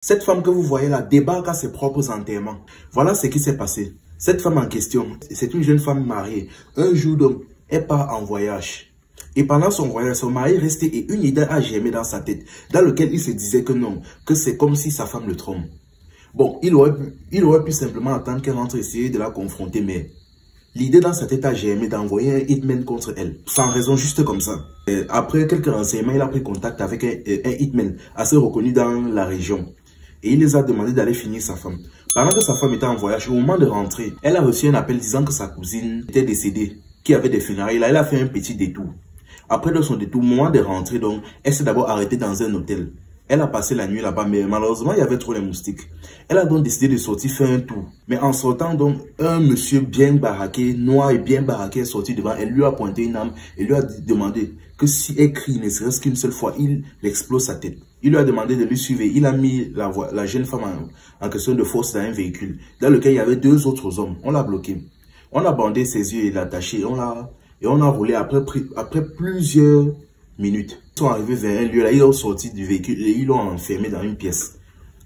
Cette femme que vous voyez là débarque à ses propres enterrements. Voilà ce qui s'est passé. Cette femme en question, c'est une jeune femme mariée. Un jour donc, elle part en voyage. Et pendant son voyage, son mari est resté et une idée a germé dans sa tête, dans laquelle il se disait que non, que c'est comme si sa femme le trompe. Bon, il aurait pu simplement attendre qu'elle rentre essayer de la confronter, mais l'idée dans sa tête a germé d'envoyer un hitman contre elle, sans raison, juste comme ça. Et après quelques renseignements, il a pris contact avec un hitman assez reconnu dans la région. Et il les a demandé d'aller finir sa femme. Pendant que sa femme était en voyage, au moment de rentrer, elle a reçu un appel disant que sa cousine était décédée, qui avait des funérailles. Là, elle a fait un petit détour. Après de son détour, au moment de rentrer, donc, elle s'est d'abord arrêtée dans un hôtel. Elle a passé la nuit là-bas, mais malheureusement, il y avait trop les moustiques. Elle a donc décidé de sortir faire un tour. Mais en sortant, donc, un monsieur bien baraqué, noir et bien baraqué, est sorti devant. Elle lui a pointé une arme et lui a demandé que si elle crie, ne serait-ce qu'une seule fois, il explose sa tête. Il lui a demandé de lui suivre. Il a mis la jeune femme en question de force dans un véhicule dans lequel il y avait deux autres hommes. On l'a bloqué. On a bandé ses yeux et l'a attaché. Et on a roulé après plusieurs minutes. Ils sont arrivés vers un lieu là, ils ont sorti du véhicule et ils l'ont enfermé dans une pièce.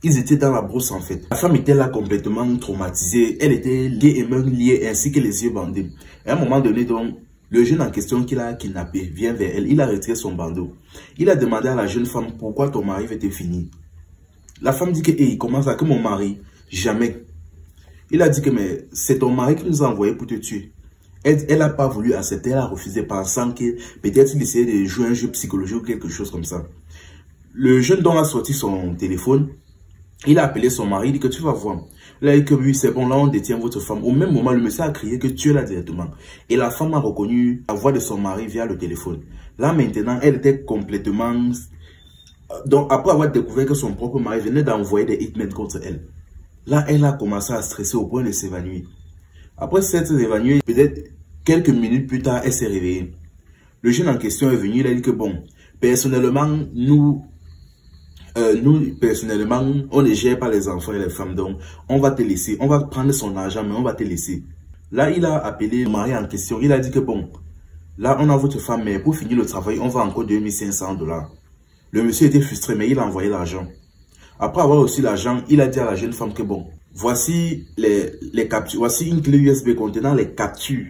Ils étaient dans la brousse en fait. La femme était là complètement traumatisée. Elle était liée et même liée ainsi que les yeux bandés. À un moment donné donc, le jeune en question qu'il a kidnappé vient vers elle. Il a retiré son bandeau. Il a demandé à la jeune femme pourquoi ton mari était fini. La femme dit que il commence à que mon mari, jamais. Il a dit que mais c'est ton mari qui nous a envoyé pour te tuer. Elle n'a pas voulu accepter, elle a refusé pensant que peut-être il essayait de jouer un jeu psychologique ou quelque chose comme ça. Le jeune don a sorti son téléphone, il a appelé son mari, il dit que tu vas voir. Il a dit que oui, c'est bon, là on détient votre femme. Au même moment, le monsieur a crié que tuez-la directement. Et la femme a reconnu la voix de son mari via le téléphone. Là maintenant, elle était complètement... Donc après avoir découvert que son propre mari venait d'envoyer des hitmen contre elle, là elle a commencé à stresser au point de s'évanouir. Après s'être évanouie, peut-être quelques minutes plus tard, elle s'est réveillée. Le jeune en question est venu, il a dit que bon, personnellement, personnellement, on ne gère pas les enfants et les femmes, donc on va te laisser, on va prendre son argent, mais on va te laisser. Là, il a appelé le mari en question, il a dit que bon, là, on a votre femme, mais pour finir le travail, on va encore 2500 $. Le monsieur était frustré, mais il a envoyé l'argent. Après avoir reçu l'argent, il a dit à la jeune femme que bon, voici les captures, voici une clé USB contenant les captures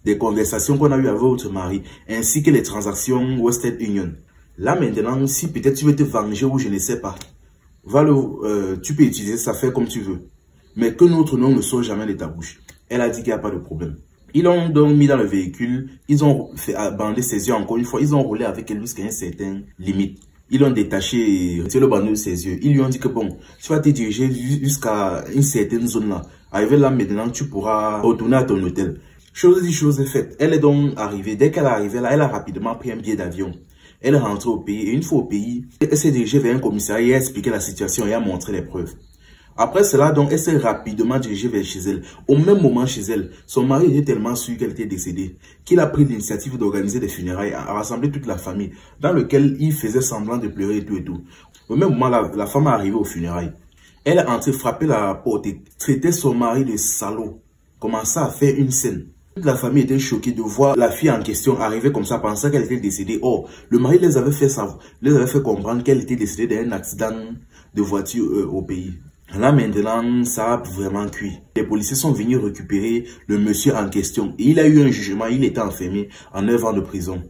des conversations qu'on a eues avec votre mari, ainsi que les transactions Western Union. Là maintenant, si peut-être tu veux te venger ou je ne sais pas, tu peux utiliser ça, faire comme tu veux. Mais que notre nom ne soit jamais de ta bouche. Elle a dit qu'il n'y a pas de problème. Ils l'ont donc mis dans le véhicule, ils ont fait bander ses yeux encore une fois, ils ont roulé avec elle jusqu'à une certaine limite. Ils l'ont détaché et retiré le bandeau de ses yeux. Ils lui ont dit que bon, tu vas te diriger jusqu'à une certaine zone là. Arrivé là maintenant, tu pourras retourner à ton hôtel. Chose dit, chose est faite. Elle est donc arrivée. Dès qu'elle est arrivée là, elle a rapidement pris un billet d'avion. Elle est rentrée au pays et une fois au pays, elle s'est dirigée vers un commissariat et a expliqué la situation et a montré les preuves. Après cela, donc, elle s'est rapidement dirigée vers chez elle. Au même moment, chez elle, son mari était tellement sûr qu'elle était décédée qu'il a pris l'initiative d'organiser des funérailles, à rassembler toute la famille, dans lequel il faisait semblant de pleurer et tout et tout. Au même moment, la femme est arrivée aux funérailles. Elle est entrée, frappé la porte et traité son mari de salaud. Commença à faire une scène. Toute la famille était choquée de voir la fille en question arriver comme ça, pensant qu'elle était décédée. Or, le mari les avait fait comprendre qu'elle était décédée d'un accident de voiture au pays. Là maintenant, ça a vraiment cuit. Les policiers sont venus récupérer le monsieur en question. Et il a eu un jugement, il était enfermé en 9 ans de prison.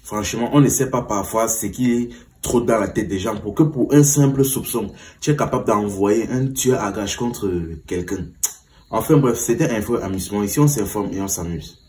Franchement, on ne sait pas parfois ce qui est trop dans la tête des gens pour que pour un simple soupçon, tu es capable d'envoyer un tueur à gages contre quelqu'un. Enfin bref, c'était un vrai amusement. Ici, on s'informe et on s'amuse.